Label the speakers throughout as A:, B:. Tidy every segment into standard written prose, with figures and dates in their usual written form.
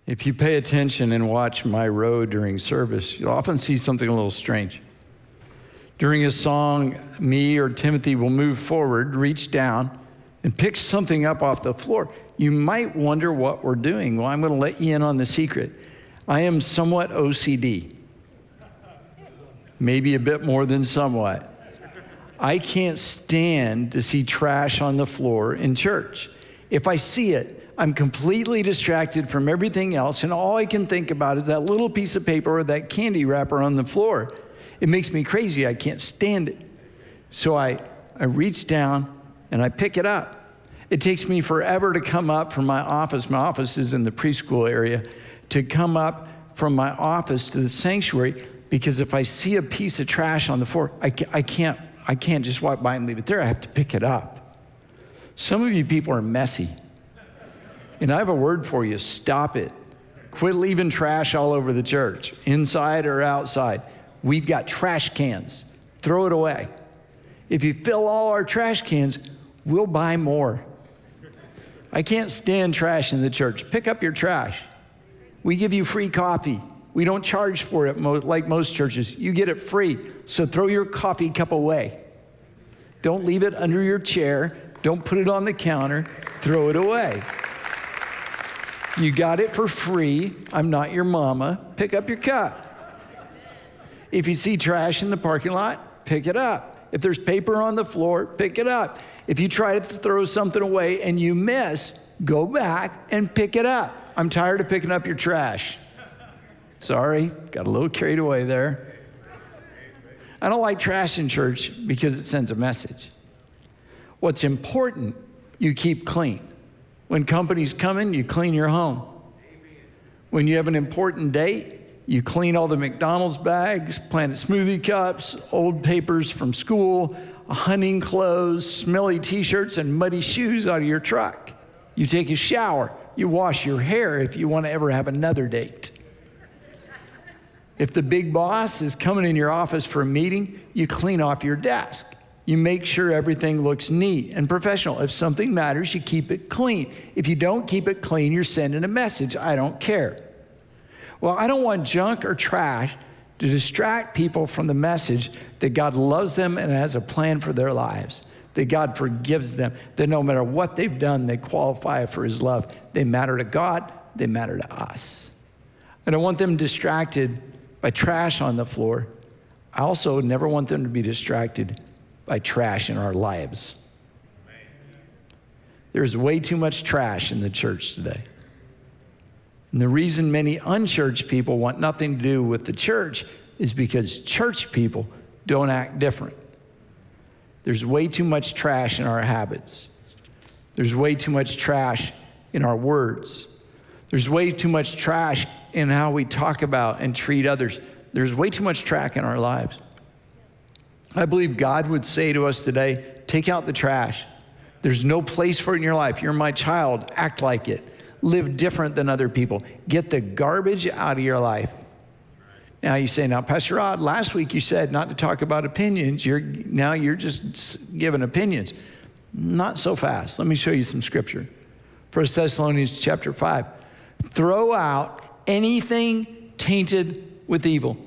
A: If you pay attention and watch my row during service, you'll often see something a little strange. During a song, me or Timothy will move forward, reach down, and pick something up off the floor. You might wonder what we're doing. Well, I'm going to let you in on the secret. I am somewhat OCD. Maybe a bit more than somewhat. I can't stand to see trash on the floor in church. If I see it, I'm completely distracted from everything else, and all I can think about is that little piece of paper or that candy wrapper on the floor. It makes me crazy. I can't stand it. So I reach down and I pick it up. It takes me forever to come up from my office. My office is in the preschool area. To come up from my office to the sanctuary, because if I see a piece of trash on the floor, I can't just walk by and leave it there. I have to pick it up. Some of you people are messy. And I have a word for you. Stop it. Quit leaving trash all over the church, inside or outside. We've got trash cans. Throw it away. If you fill all our trash cans, we'll buy more. I can't stand trash in the church. Pick up your trash. We give you free coffee. We don't charge for it like most churches. You get it free. So throw your coffee cup away. Don't leave it under your chair. Don't put it on the counter. Throw it away. You got it for free. I'm not your mama. Pick up your cup. If you see trash in the parking lot, pick it up. If there's paper on the floor, pick it up. If you try to throw something away and you miss, go back and pick it up. I'm tired of picking up your trash. Sorry, got a little carried away there. I don't like trash in church because it sends a message. What's important, you keep clean. When company's coming, you clean your home. When you have an important date, you clean all the McDonald's bags, Planet Smoothie cups, old papers from school, hunting clothes, smelly t-shirts, and muddy shoes out of your truck. You take a shower. You wash your hair if you want to ever have another date. If the big boss is coming in your office for a meeting, you clean off your desk. You make sure everything looks neat and professional. If something matters, you keep it clean. If you don't keep it clean, you're sending a message. I don't care. Well, I don't want junk or trash to distract people from the message that God loves them and has a plan for their lives, that God forgives them, that no matter what they've done, they qualify for his love. They matter to God, they matter to us. I don't want them distracted by trash on the floor. I also never want them to be distracted by trash in our lives. There's way too much trash in the church today. And the reason many unchurched people want nothing to do with the church is because church people don't act different. There's way too much trash in our habits. There's way too much trash in our words. There's way too much trash in how we talk about and treat others. There's way too much trash in our lives. I believe God would say to us today, take out the trash. There's no place for it in your life. You're my child. Act like it. Live different than other people. Get the garbage out of your life. Now you say, now Pastor Rod, last week you said not to talk about opinions. Now you're just giving opinions. Not so fast. Let me show you some scripture. 1 Thessalonians chapter 5. Throw out anything tainted with evil.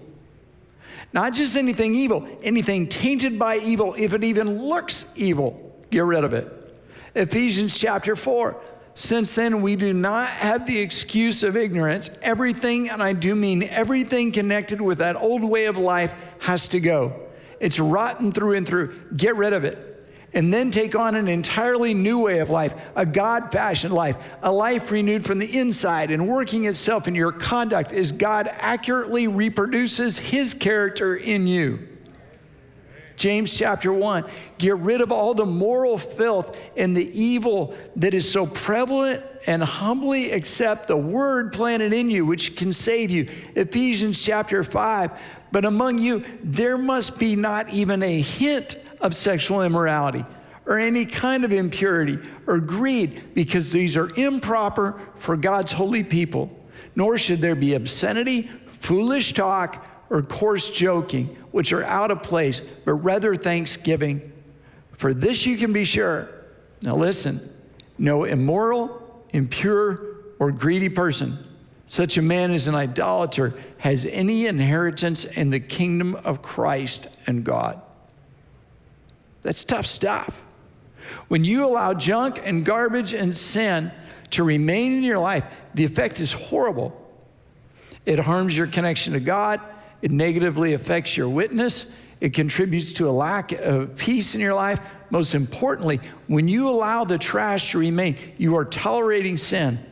A: Not just anything evil, anything tainted by evil, if it even looks evil, get rid of it. Ephesians chapter 4. Since then, we do not have the excuse of ignorance. Everything, and I do mean everything connected with that old way of life has to go. It's rotten through and through. Get rid of it. And then take on an entirely new way of life, a God-fashioned life, a life renewed from the inside and working itself in your conduct as God accurately reproduces his character in you. James chapter 1, get rid of all the moral filth and the evil that is so prevalent and humbly accept the word planted in you, which can save you. Ephesians chapter 5, but among you there must be not even a hint of sexual immorality or any kind of impurity or greed, because these are improper for God's holy people. Nor should there be obscenity, foolish talk, or coarse joking, which are out of place, but rather thanksgiving. For this you can be sure. Now listen, no immoral, impure, or greedy person, such a man as an idolater has any inheritance in the kingdom of Christ and God. That's tough stuff. When you allow junk and garbage and sin to remain in your life, the effect is horrible. It harms your connection to God. It negatively affects your witness. It contributes to a lack of peace in your life. Most importantly, when you allow the trash to remain, you are tolerating sin.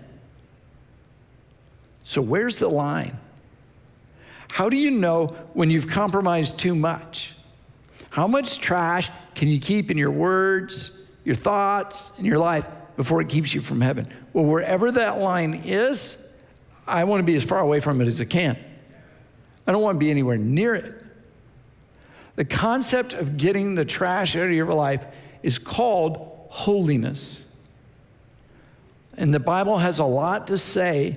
A: So where's the line? How do you know when you've compromised too much? How much trash can you keep in your words, your thoughts, and your life before it keeps you from heaven? Well, wherever that line is, I want to be as far away from it as I can. I don't want to be anywhere near it. The concept of getting the trash out of your life is called holiness. And the Bible has a lot to say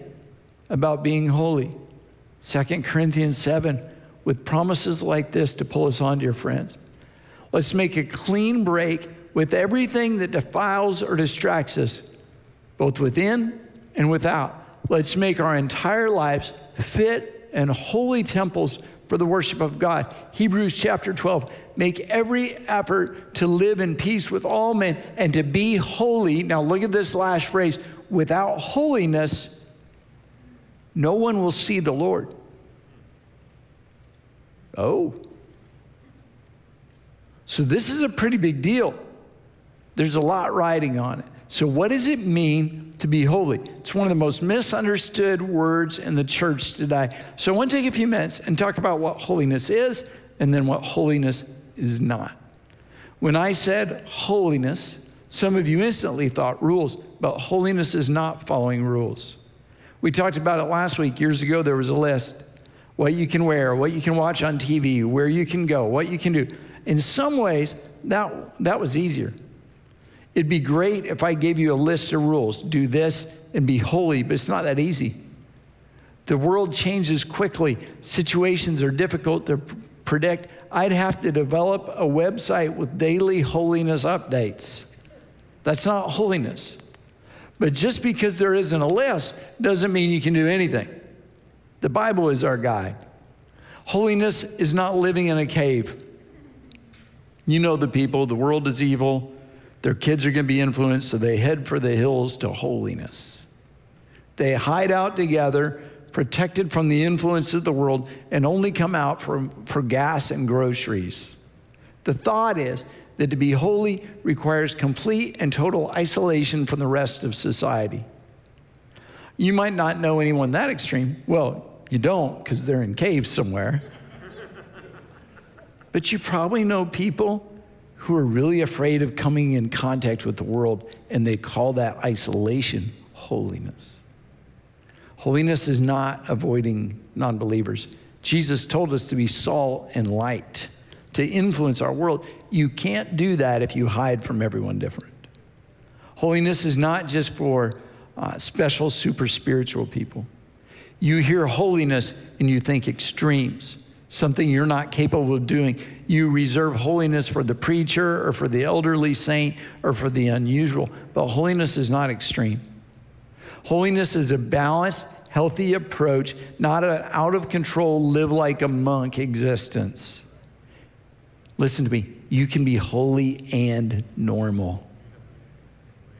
A: about being holy. 2 Corinthians 7, with promises like this to pull us on, dear friends. Let's make a clean break with everything that defiles or distracts us, both within and without. Let's make our entire lives fit and holy temples for the worship of God. Hebrews chapter 12, make every effort to live in peace with all men and to be holy. Now look at this last phrase, without holiness, no one will see the Lord. Oh. So this is a pretty big deal. There's a lot riding on it. So what does it mean to be holy? It's one of the most misunderstood words in the church today. So I want to take a few minutes and talk about what holiness is and then what holiness is not. When I said holiness, some of you instantly thought rules, but holiness is not following rules. We talked about it last week. Years ago, there was a list. What you can wear, what you can watch on TV, where you can go, what you can do. In some ways, that was easier. It'd be great if I gave you a list of rules. Do this and be holy, but it's not that easy. The world changes quickly. Situations are difficult to predict. I'd have to develop a website with daily holiness updates. That's not holiness. But just because there isn't a list doesn't mean you can do anything. The Bible is our guide. Holiness is not living in a cave. You know the people, the world is evil. Their kids are going to be influenced, so they head for the hills to holiness. They hide out together, protected from the influence of the world, and only come out for gas and groceries. The thought is that to be holy requires complete and total isolation from the rest of society. You might not know anyone that extreme. Well, you don't, because they're in caves somewhere. But you probably know people who are really afraid of coming in contact with the world, and they call that isolation holiness. Holiness is not avoiding non-believers. Jesus told us to be salt and light, to influence our world. You can't do that if you hide from everyone different. Holiness is not just for special, super spiritual people. You hear holiness and you think extremes, something you're not capable of doing. You reserve holiness for the preacher or for the elderly saint or for the unusual, but holiness is not extreme. Holiness is a balanced, healthy approach, not an out-of-control, live like a monk existence. Listen to me, you can be holy and normal.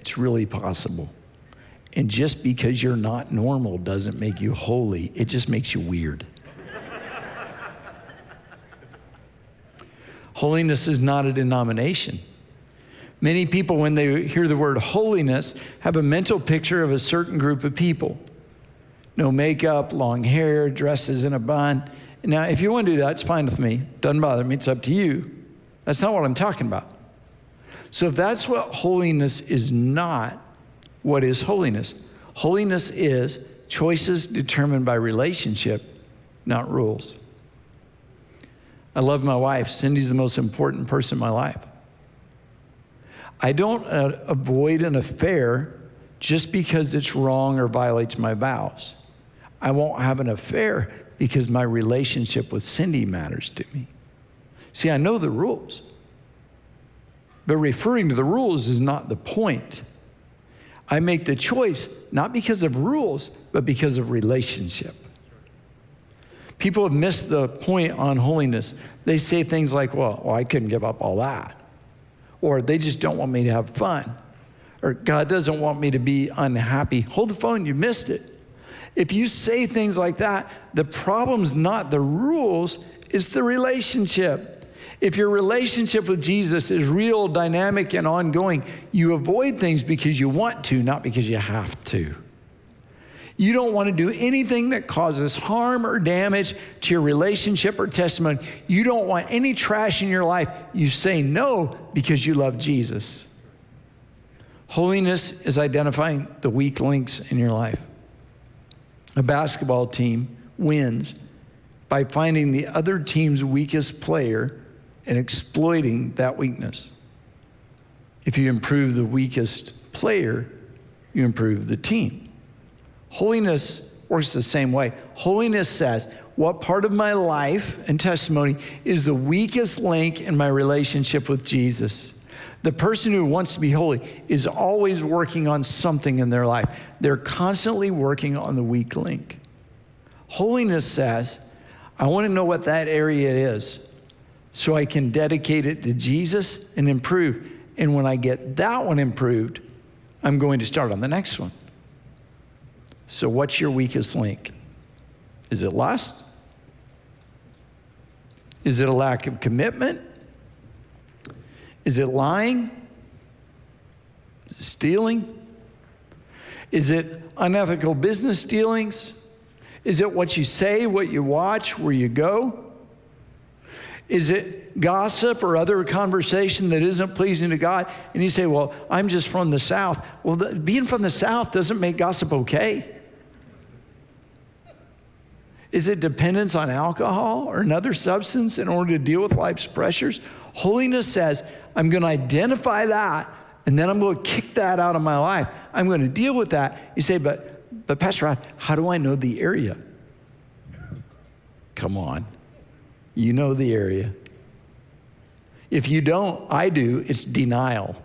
A: It's really possible. And just because you're not normal doesn't make you holy, it just makes you weird. Holiness is not a denomination. Many people, when they hear the word holiness, have a mental picture of a certain group of people. No makeup, long hair, dresses in a bun. Now, if you want to do that, it's fine with me. Doesn't bother me. It's up to you. That's not what I'm talking about. So if that's what holiness is not, what is holiness? Holiness is choices determined by relationship, not rules. I love my wife. Cindy's the most important person in my life. I don't avoid an affair just because it's wrong or violates my vows. I won't have an affair because my relationship with Cindy matters to me. See, I know the rules, but referring to the rules is not the point. I make the choice not because of rules, but because of relationship. People have missed the point on holiness. They say things like, well, I couldn't give up all that. Or they just don't want me to have fun. Or God doesn't want me to be unhappy. Hold the phone, you missed it. If you say things like that, the problem's not the rules, it's the relationship. If your relationship with Jesus is real, dynamic, and ongoing, you avoid things because you want to, not because you have to. You don't want to do anything that causes harm or damage to your relationship or testimony. You don't want any trash in your life. You say no because you love Jesus. Holiness is identifying the weak links in your life. A basketball team wins by finding the other team's weakest player and exploiting that weakness. If you improve the weakest player, you improve the team. Holiness works the same way. Holiness says, what part of my life and testimony is the weakest link in my relationship with Jesus? The person who wants to be holy is always working on something in their life. They're constantly working on the weak link. Holiness says, I want to know what that area is so I can dedicate it to Jesus and improve. And when I get that one improved, I'm going to start on the next one. So what's your weakest link? Is it lust? Is it a lack of commitment? Is it lying? Is it stealing? Is it unethical business dealings? Is it what you say, what you watch, where you go? Is it gossip or other conversation that isn't pleasing to God? And you say, well, I'm just from the South. Well, being from the South doesn't make gossip okay. Is it dependence on alcohol or another substance in order to deal with life's pressures? Holiness says, I'm going to identify that, and then I'm going to kick that out of my life. I'm going to deal with that. You say, but Pastor Rod, how do I know the area? Come on. You know the area. If you don't, I do. It's denial.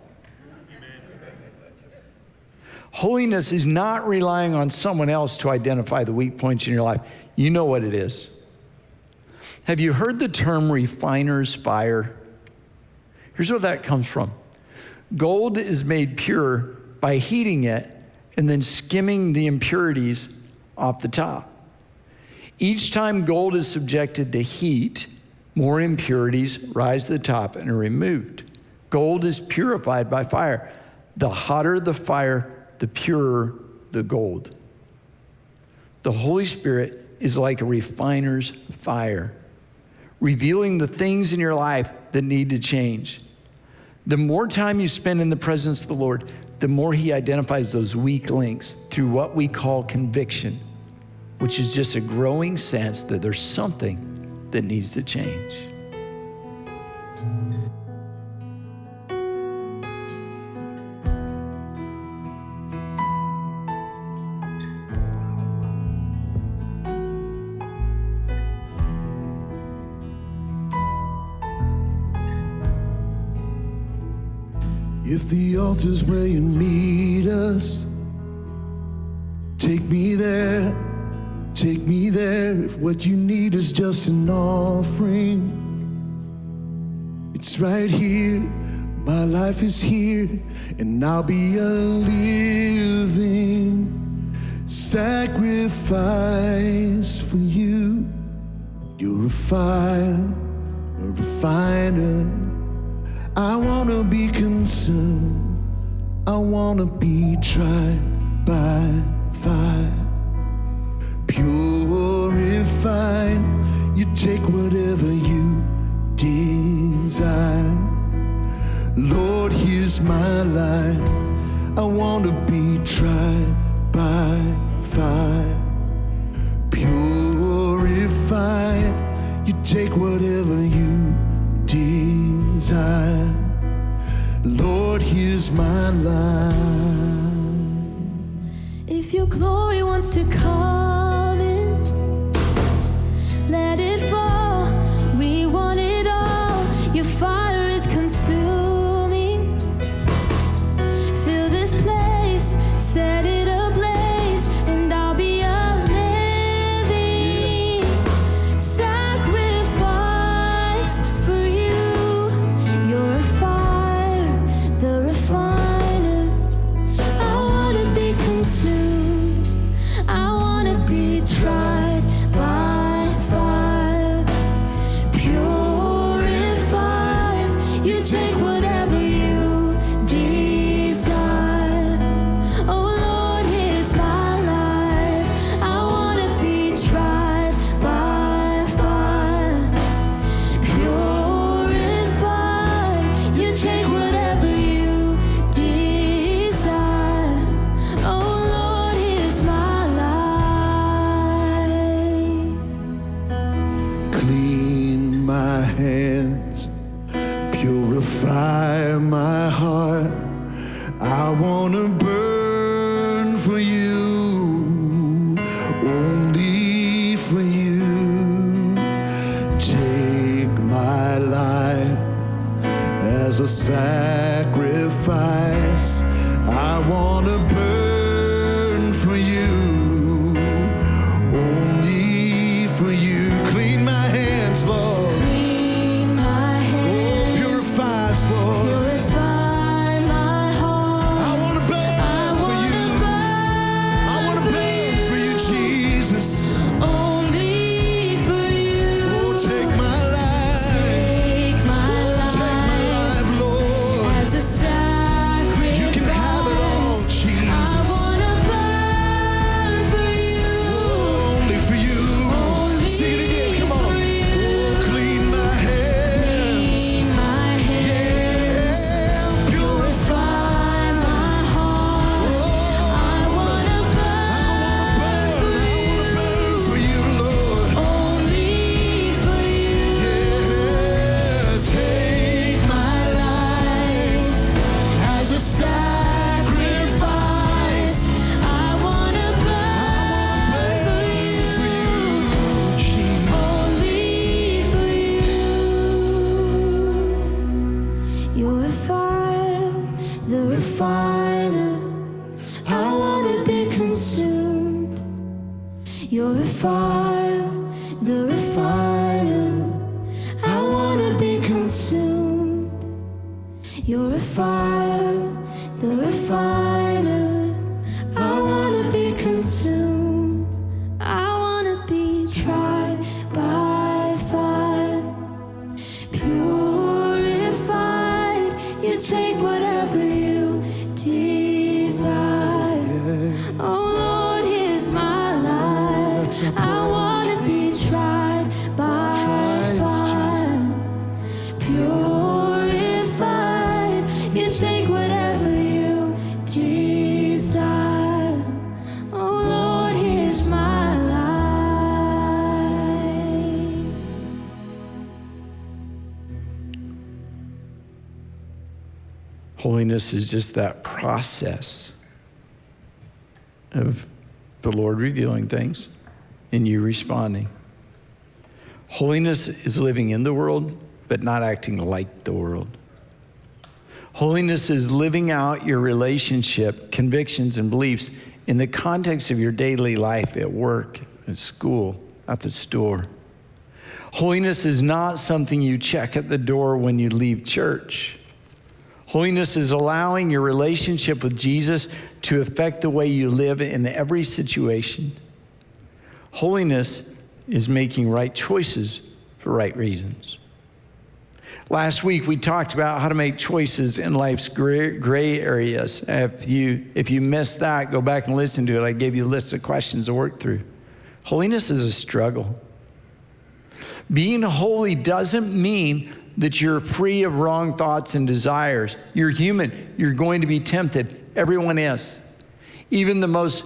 A: Holiness is not relying on someone else to identify the weak points in your life. You know what it is. Have you heard the term refiner's fire? Here's where that comes from. Gold is made pure by heating it and then skimming the impurities off the top. Each time gold is subjected to heat, more impurities rise to the top and are removed. Gold is purified by fire. The hotter the fire, the purer the gold. The Holy Spirit is like a refiner's fire, revealing the things in your life that need to change. The more time you spend in the presence of the Lord, the more He identifies those weak links through what we call conviction, which is just a growing sense that there's something that needs to change.
B: If the altar's where you meet us, take me there, take me there. If what you need is just an offering, it's right here. My life is here, and I'll be a living sacrifice for you. You're a fire, a refiner. I wanna be consumed, I wanna be tried by fire. Purified, you take whatever you desire. Lord, here's my life, I wanna be tried by fire. Purified, you take whatever you desire. Lord, here's my life.
C: If your glory wants to come in, let it fall. We want it all. Your fire is consuming. Fill this place be tried by fire, purified. You take whatever you desire. Oh Lord, here's my life. I want to be tried by fire, purified. You take whatever you desire. Oh Lord, here's my life.
B: Clean my hands, purify my heart. I want to burn for you, only for you. Take my life as a sacrifice. I want to burn for you, only for you. Clean my hands, Lord.
C: Clean my hands,
B: Purify us, Lord.
C: purify my heart.
B: I want to burn for you. I want to burn for you, Jesus.
C: Only for you.
B: Oh, take my life.
C: Take my
B: Take my
C: life
B: life, Lord.
C: as a sacrifice.
B: You can have it all, Jesus.
C: I wanna burn for you.
B: Only for you.
C: Only
B: Sing it again, come on.
C: for you.
B: Oh, clean my hands.
C: Clean my hands,
B: Yeah, purify.
C: purify my heart. I wanna burn for
B: I
C: you.
B: want to burn for you, Lord.
C: Only for you.
B: Yeah,
C: Take my life as a sacrifice. I wanna burn for you.
B: Jesus.
C: Only for you. You're a fire, the refiner. I wanna be consumed. You're a fire, the refiner. I wanna be consumed. You're a fire, the refiner. I wanna be consumed. I wanna be tried by fire, purified. You take whatever you desire. Oh Lord, here's my life. I wanna be tried by fire, purified. You take whatever you desire. Oh Lord, here's my life.
A: Holiness is just that process of the Lord revealing things and you responding. Holiness is living in the world, but not acting like the world. Holiness is living out your relationship, convictions, and beliefs in the context of your daily life at work, at school, at the store. Holiness is not something you check at the door when you leave church. Holiness is allowing your relationship with Jesus to affect the way you live in every situation. Holiness is making right choices for right reasons. Last week, we talked about how to make choices in life's gray areas. If you missed that, go back and listen to it. I gave you a list of questions to work through. Holiness is a struggle. Being holy doesn't mean that you're free of wrong thoughts and desires. You're human. You're going to be tempted. Everyone is. Even the most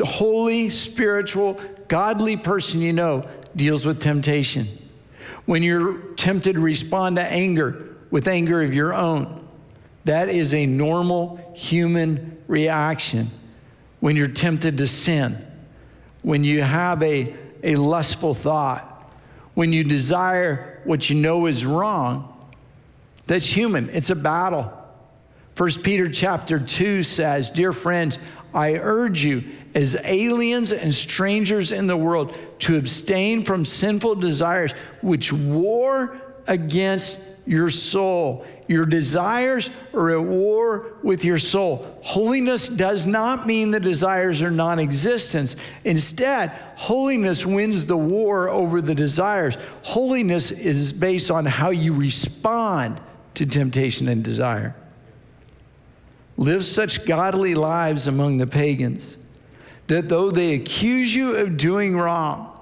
A: holy, spiritual, godly person you know deals with temptation. When you're tempted to respond to anger with anger of your own, that is a normal human reaction. When you're tempted to sin, when you have a lustful thought, when you desire what you know is wrong, that's human. It's a battle. 1 Peter chapter 2 says, "Dear friends, I urge you as aliens and strangers in the world to abstain from sinful desires which war against your soul. Your desires are at war with your soul. Holiness does not mean the desires are non-existent. Instead, holiness wins the war over the desires. Holiness is based on how you respond to temptation and desire. Live such godly lives among the pagans that though they accuse you of doing wrong,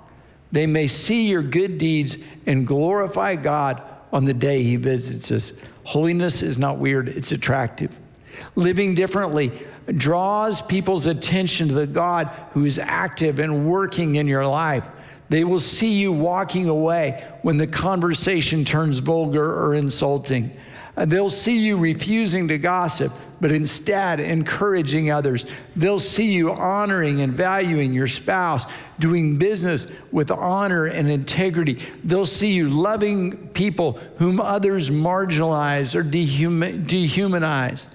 A: they may see your good deeds and glorify God on the day he visits us. Holiness is not weird, it's attractive. Living differently draws people's attention to the God who is active and working in your life. They will see you walking away when the conversation turns vulgar or insulting. They'll see you refusing to gossip, but instead encouraging others. They'll see you honoring and valuing your spouse, doing business with honor and integrity. They'll see you loving people whom others marginalize or dehumanize.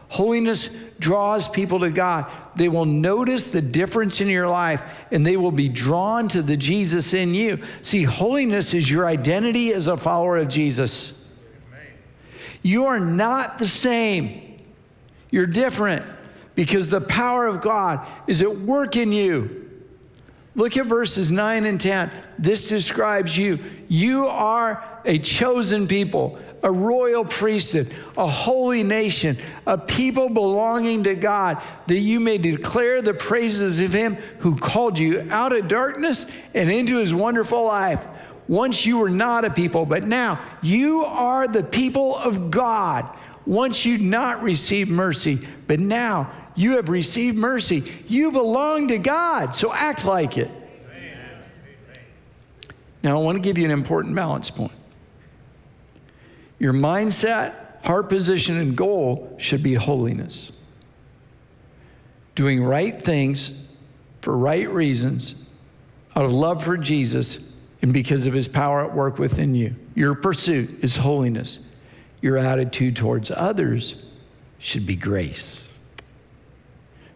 A: Holiness draws people to God. They will notice the difference in your life, and they will be drawn to the Jesus in you. See, holiness is your identity as a follower of Jesus. You are not the same. You're different because the power of God is at work in you. Look at verses 9 and 10. This describes you. You are a chosen people, a royal priesthood, a holy nation, a people belonging to God, that you may declare the praises of him who called you out of darkness and into his wonderful life. Once you were not a people, but now you are the people of God. Once you'd not received mercy, but now you have received mercy. You belong to God, so act like it. Amen. Now I want to give you an important balance point. Your mindset, heart position, and goal should be holiness. Doing right things for right reasons out of love for Jesus and because of his power at work within you. Your pursuit is holiness. Your attitude towards others should be grace,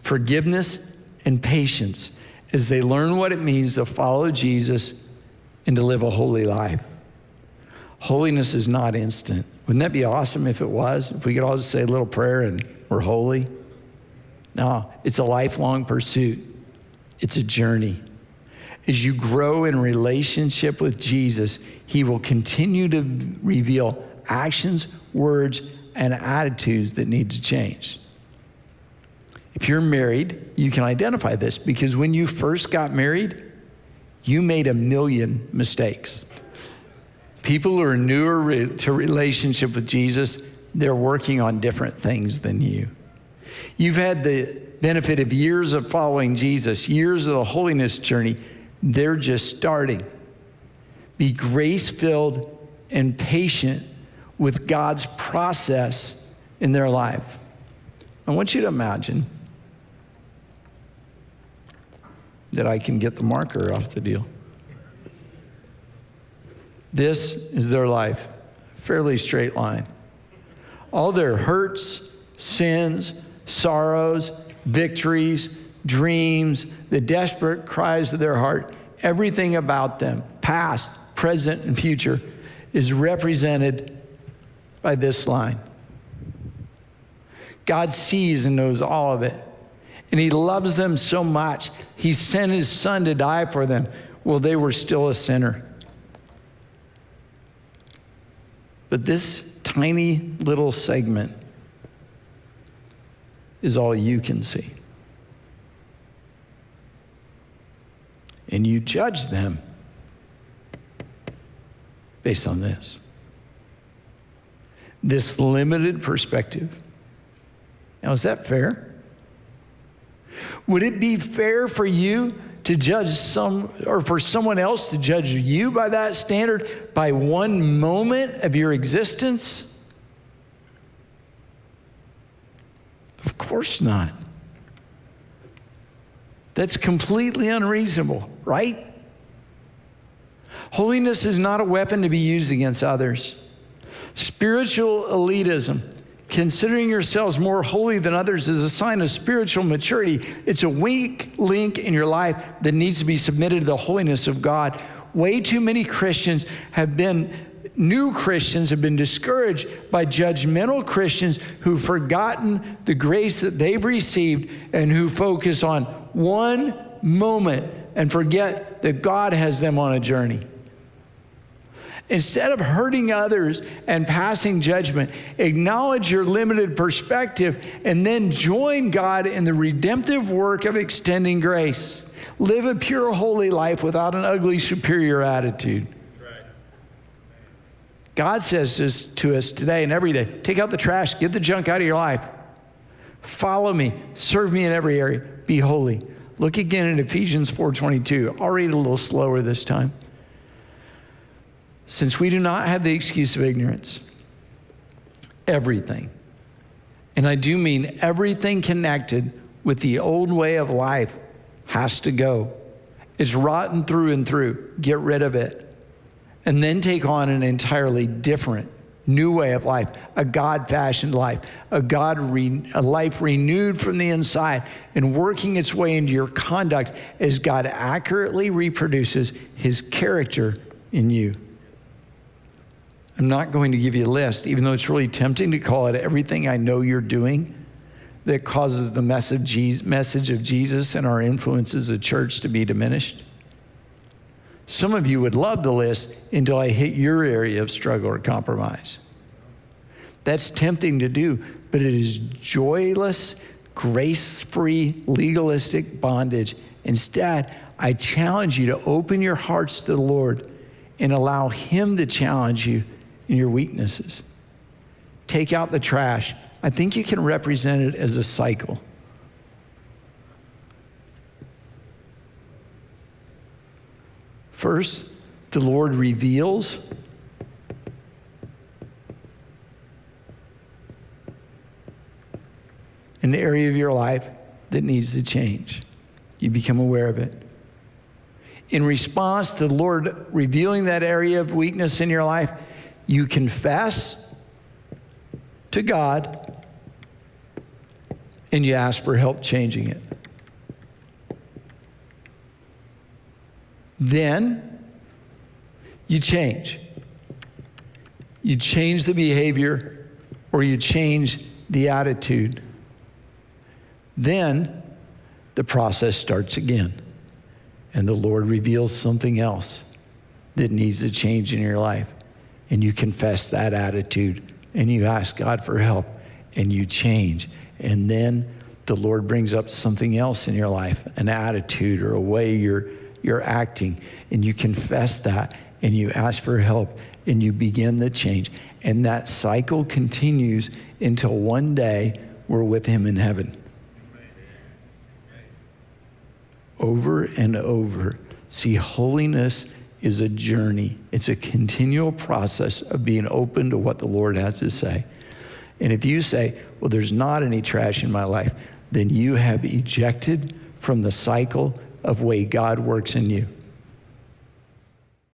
A: forgiveness, and patience as they learn what it means to follow Jesus and to live a holy life. Holiness is not instant. Wouldn't that be awesome if it was? If we could all just say a little prayer and we're holy? No, it's a lifelong pursuit. It's a journey. As you grow in relationship with Jesus, he will continue to reveal actions, words, and attitudes that need to change. If you're married, you can identify this because when you first got married, you made a million mistakes. People who are newer to relationship with Jesus, they're working on different things than you. You've had the benefit of years of following Jesus, years of the holiness journey. They're just starting. Be grace-filled and patient with God's process in their life. I want you to imagine that I can get the marker off the deal. This is their life, fairly straight line. All their hurts, sins, sorrows, victories, dreams, the desperate cries of their heart, everything about them, past, present, and future, is represented by this line. God sees and knows all of it, and he loves them so much, he sent his son to die for them while they were still a sinner. But this tiny little segment is all you can see. And you judge them based on this limited perspective. Now, is that fair? Would it be fair for you to judge for someone else to judge you by that standard, by one moment of your existence? Of course not. That's completely unreasonable, right? Holiness is not a weapon to be used against others. Spiritual elitism, considering yourselves more holy than others, is a sign of spiritual maturity. It's a weak link in your life that needs to be submitted to the holiness of God. Way too many Christians have been new Christians have been discouraged by judgmental Christians who've forgotten the grace that they've received and who focus on one moment and forget that God has them on a journey. Instead of hurting others and passing judgment, acknowledge your limited perspective and then join God in the redemptive work of extending grace. Live a pure, holy life without an ugly, superior attitude. God says this to us today and every day. Take out the trash. Get the junk out of your life. Follow me. Serve me in every area. Be holy. Look again at Ephesians 4:22. I'll read it a little slower this time. Since we do not have the excuse of ignorance, everything, and I do mean everything connected with the old way of life, has to go. It's rotten through and through. Get rid of it. And then take on an entirely different, new way of life, a God-fashioned life, a life renewed from the inside and working its way into your conduct as God accurately reproduces his character in you. I'm not going to give you a list, even though it's really tempting to call it everything I know you're doing that causes the message of Jesus and our influence as a church to be diminished. Some of you would love the list until I hit your area of struggle or compromise. That's tempting to do, but it is joyless, grace-free, legalistic bondage. Instead, I challenge you to open your hearts to the Lord and allow him to challenge you in your weaknesses. Take out the trash. I think you can represent it as a cycle. First, the Lord reveals an area of your life that needs to change. You become aware of it. In response to the Lord revealing that area of weakness in your life, you confess to God and you ask for help changing it. Then you change. You change the behavior or you change the attitude. Then the process starts again. And the Lord reveals something else that needs to change in your life. And you confess that attitude and you ask God for help and you change. And then the Lord brings up something else in your life, an attitude or a way you're acting, and you confess that and you ask for help and you begin the change. And that cycle continues until one day we're with him in heaven. Over and over. See, holiness is a journey. It's a continual process of being open to what the Lord has to say. And if you say, well, there's not any trash in my life, then you have ejected from the cycle of way God works in you.